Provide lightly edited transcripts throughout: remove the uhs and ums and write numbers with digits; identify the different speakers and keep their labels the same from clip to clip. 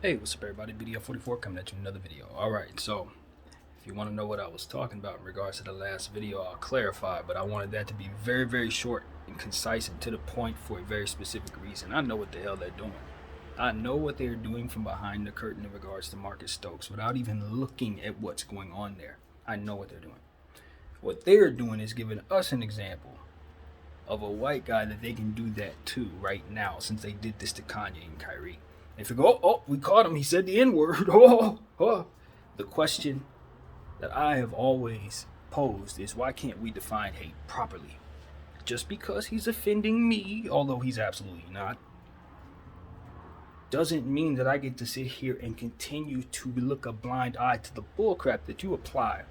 Speaker 1: Hey, what's up everybody, BDF44 coming at you with another video. Alright, so if you want to know what I was talking about in regards to the last video, I'll clarify, but I wanted that to be very short and concise and to the point for a very specific reason. I know what the hell they're doing. I know what they're doing from behind the curtain in regards to Marcus Stokes without even looking at what's going on there. I know what they're doing. What they're doing is giving us an example of a white guy that they can do that to right now, since they did this to Kanye and Kyrie. If you go, oh, we caught him, he said the N-word. Oh. The question that I have always posed is, why can't we define hate properly? Just because he's offending me, although he's absolutely not, doesn't mean that I get to sit here and continue to look a blind eye to the bullcrap that you apply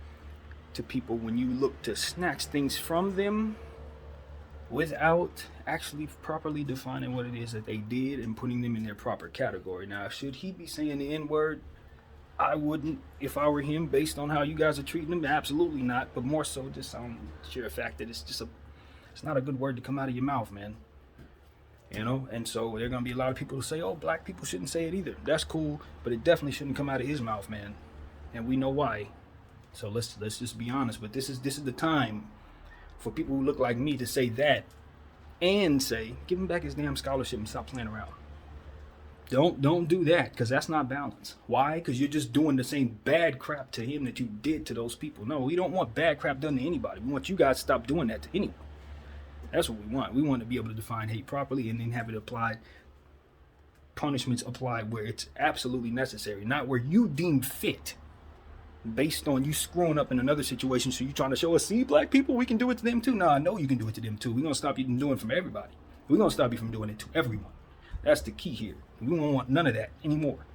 Speaker 1: to people when you look to snatch things from them without actually properly defining what it is that they did and putting them in their proper category. Now, should he be saying the N-word? I wouldn't if I were him, based on how you guys are treating him. Absolutely not. But more so just on sheer fact that it's not a good word to come out of your mouth, man. You know, and so there are going to be a lot of people who say, oh, black people shouldn't say it either. That's cool, but it definitely shouldn't come out of his mouth, man. And we know why. So let's just be honest. But this is the time for people who look like me to say that and say, give him back his damn scholarship and stop playing around. Don't do that, because that's not balance. Why? Because you're just doing the same bad crap to him that you did to those people. No, we don't want bad crap done to anybody. We want you guys to stop doing that to anyone. That's what we want. We want to be able to define hate properly and then have it applied, punishments applied where it's absolutely necessary, not where you deem fit based on you screwing up in another situation. So you're trying to show us, see, black people, we can do it to them too. No, I know you can do it to them too. We're going to stop you from doing it from everybody. We're going to stop you from doing it to everyone. That's the key here. We don't want none of that anymore.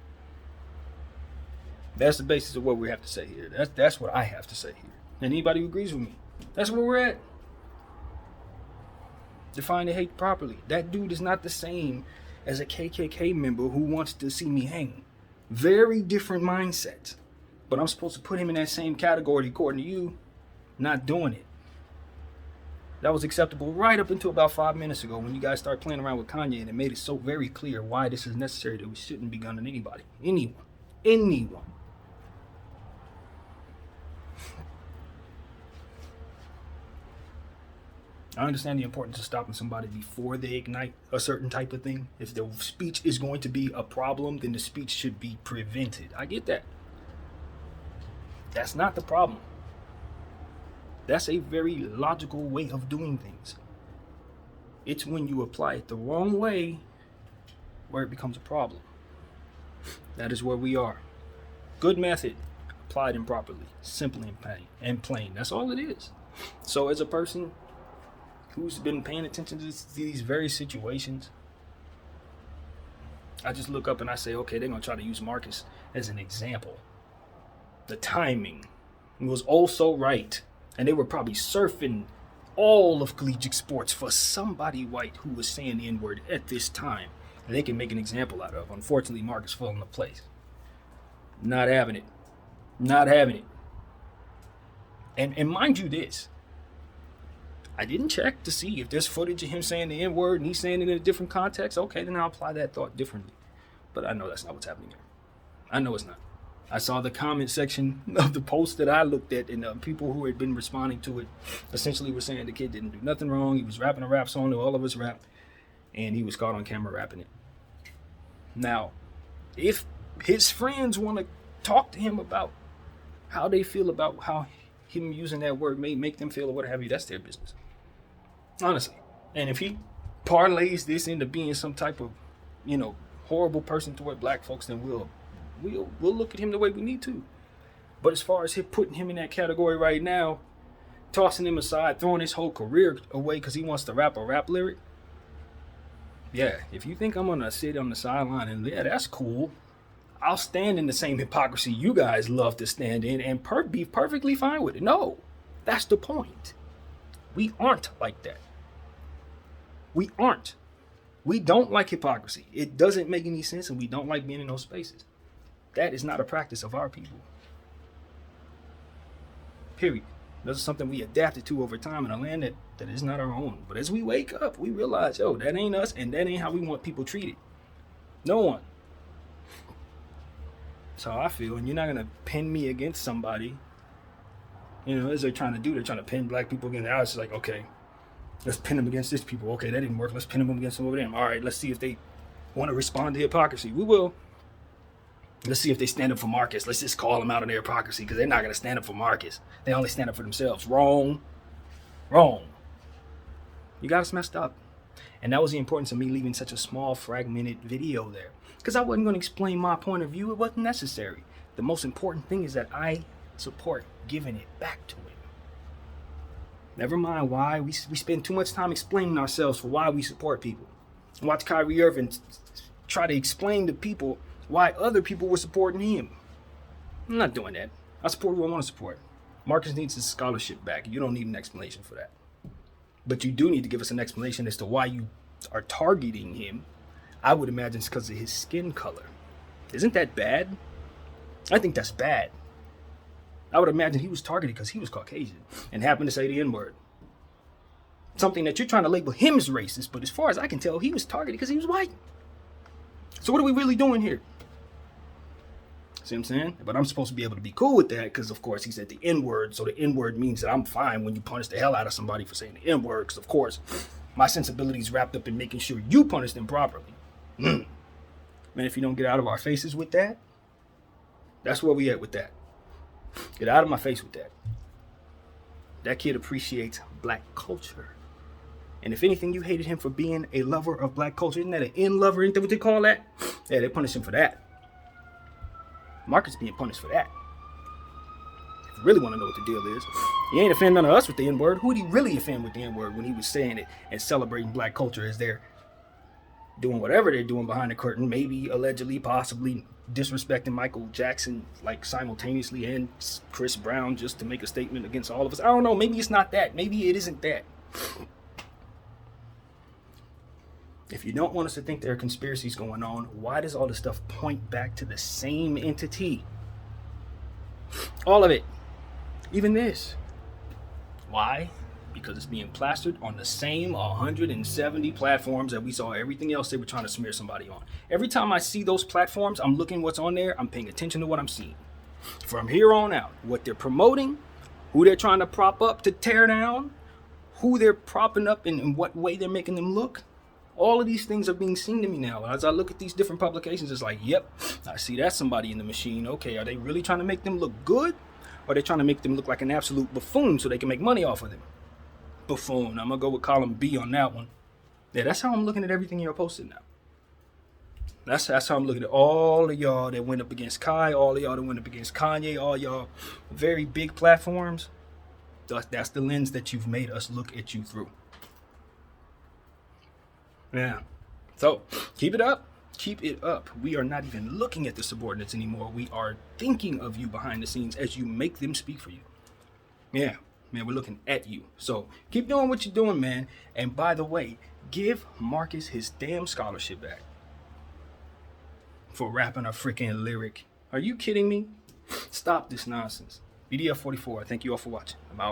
Speaker 1: That's the basis of what we have to say here. That's what I have to say here. And anybody who agrees with me, that's where we're at. Define the hate properly. That dude is not the same as a KKK member who wants to see me hang. Very different mindsets. But I'm supposed to put him in that same category according to you. Not doing it. That was acceptable right up until about 5 minutes ago when you guys started playing around with Kanye, and it made it so very clear why this is necessary, that we shouldn't be gunning anybody. Anyone. I understand the importance of stopping somebody before they ignite a certain type of thing. If the speech is going to be a problem, then the speech should be prevented. I get that. That's not the problem. That's a very logical way of doing things. It's when you apply it the wrong way where it becomes a problem. That is where we are. Good method, applied improperly, simply and plain. That's all it is. So as a person who's been paying attention to these very situations, I just look up and I say, okay, they're going to try to use Marcus as an example. The timing was also right. And they were probably surfing all of collegiate sports for somebody white who was saying the N-word at this time. And they can make an example out of. Unfortunately, Marcus fell into place. Not having it. And mind you this, I didn't check to see if there's footage of him saying the N-word and he's saying it in a different context. Okay, then I'll apply that thought differently. But I know that's not what's happening here. I know it's not. I saw the comment section of the post that I looked at, and people who had been responding to it essentially were saying the kid didn't do nothing wrong. He was rapping a rap song that all of us rap, and he was caught on camera rapping it. Now, if his friends want to talk to him about how they feel about how him using that word may make them feel or what have you, that's their business. Honestly. And if he parlays this into being some type of, horrible person toward black folks, then we'll look at him the way we need to. But as far as putting him in that category right now, tossing him aside, throwing his whole career away because he wants to rap a rap lyric, yeah, if you think I'm going to sit on the sideline and, yeah, that's cool, I'll stand in the same hypocrisy you guys love to stand in and be perfectly fine with it. No, that's the point. We aren't like that. We aren't. We don't like hypocrisy. It doesn't make any sense, and we don't like being in those spaces. That is not a practice of our people. Period. This is something we adapted to over time in a land that is not our own. But as we wake up, we realize, that ain't us, and that ain't how we want people treated. No one. That's how I feel. And you're not gonna pin me against somebody. You know, as they're trying to do, they're trying to pin black people against. I was just like, okay, let's pin them against this people. Okay, that didn't work. Let's pin them against some of them. All right, let's see if they want to respond to hypocrisy. We will. Let's see if they stand up for Marcus. Let's just call them out on their hypocrisy because they're not going to stand up for Marcus. They only stand up for themselves. Wrong. Wrong. You got us messed up. And that was the importance of me leaving such a small, fragmented video there. Because I wasn't going to explain my point of view. It wasn't necessary. The most important thing is that I support giving it back to him. Never mind why. We spend too much time explaining ourselves for why we support people. Watch Kyrie Irving try to explain to people why other people were supporting him. I'm not doing that. I support who I want to support. Marcus needs his scholarship back. You don't need an explanation for that. But you do need to give us an explanation as to why you are targeting him. I would imagine it's because of his skin color. Isn't that bad? I think that's bad. I would imagine he was targeted because he was Caucasian and happened to say the N-word. Something that you're trying to label him as racist, but as far as I can tell, he was targeted because he was white. So what are we really doing here? See what I'm saying? But I'm supposed to be able to be cool with that because, of course, he said the N-word. So the N-word means that I'm fine when you punish the hell out of somebody for saying the N-word because, of course, my sensibility is wrapped up in making sure you punish them properly. Man, if you don't get out of our faces with that, that's where we at with that. Get out of my face with that. That kid appreciates black culture. And if anything, you hated him for being a lover of black culture. Isn't that an N lover? Isn't that what they call that? Yeah, they punish him for that. Marcus being punished for that. If you really want to know what the deal is, he ain't offending none of us with the N-word. Who did he really offend with the N-word when he was saying it and celebrating black culture as they're doing whatever they're doing behind the curtain, maybe allegedly, possibly disrespecting Michael Jackson like simultaneously and Chris Brown just to make a statement against all of us. I don't know. Maybe it's not that. Maybe it isn't that. If you don't want us to think there are conspiracies going on, why does all this stuff point back to the same entity? All of it. Even this. Why? Because it's being plastered on the same 170 platforms that we saw everything else they were trying to smear somebody on. Every time I see those platforms, I'm looking what's on there. I'm paying attention to what I'm seeing. From here on out, what they're promoting, who they're trying to prop up to tear down, who they're propping up and in what way they're making them look. All of these things are being seen to me now. As I look at these different publications, it's like, yep, I see that's somebody in the machine. Okay, are they really trying to make them look good? Or are they trying to make them look like an absolute buffoon so they can make money off of them? Buffoon. I'm going to go with column B on that one. Yeah, that's how I'm looking at everything you're posting now. That's how I'm looking at all of y'all that went up against Kai, all of y'all that went up against Kanye, all y'all very big platforms. That's the lens that you've made us look at you through. Yeah. So keep it up. Keep it up. We are not even looking at the subordinates anymore. We are thinking of you behind the scenes as you make them speak for you. Yeah. Man, we're looking at you. So keep doing what you're doing, man. And by the way, give Marcus his damn scholarship back for rapping a freaking lyric. Are you kidding me? Stop this nonsense. BDF44. Thank you all for watching. I'm out.